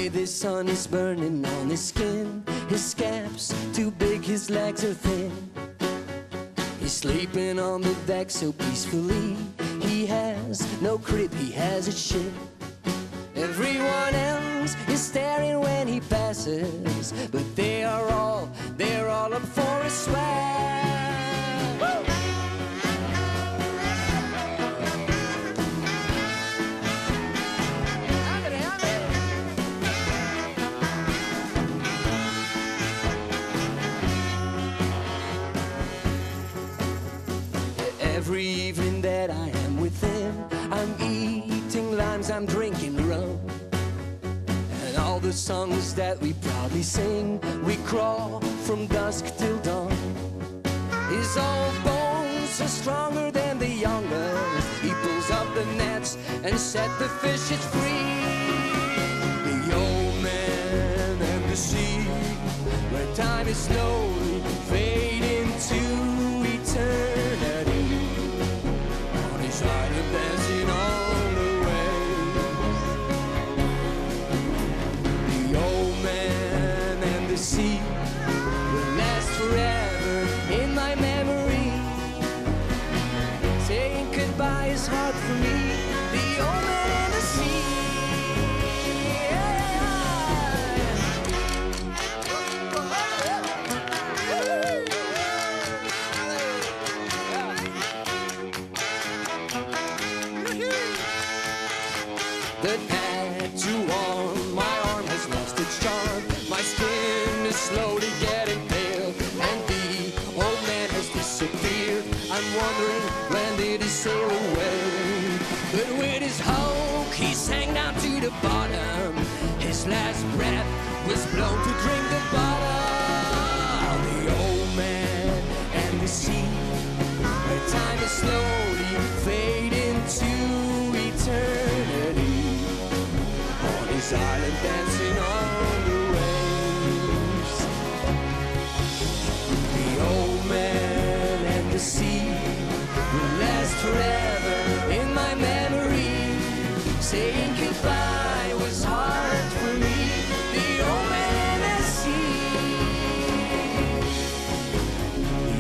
Hey, the sun is burning on his skin. His scalp's too big, his legs are thin. He's sleeping on the deck so peacefully. He has no crib, he has a ship. Everyone else is staring when he passes, but they're all up for a swag. Every evening that I am with him, I'm eating limes, I'm drinking rum. And all the songs that we proudly sing, we crawl from dusk till dawn. His old bones are stronger than the youngest. He pulls up the nets and set the fishes free. The old man and the sea, where time is slowly fading to eternity. Silent dancing on the waves. The old man and the sea will last forever in my memory. Saying goodbye is hard for me. The old man and the sea. The tattoo on my arm has lost its charm. My skin is slowly getting pale, and the old man has disappeared. I'm wondering, when did he sail away? But with his hulk, he sank down to the bottom. His last breath was blown to drink the bottle. The old man and the sea, where time is slowly fading to eternity. Silent dancing on the waves. The old man and the sea will last forever in my memory. Saying goodbye was hard for me. The old man and the sea.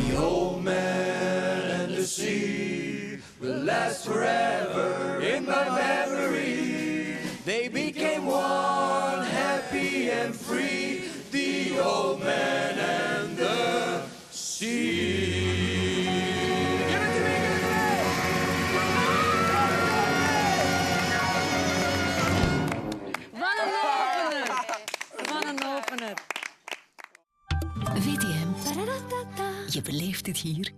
The old man and the sea will last forever in my memory. They became one, happy and free, the old man and the sea. Give it to me, give it to me! Wat een opener! Wat een opener! VTM. Je beleeft het hier.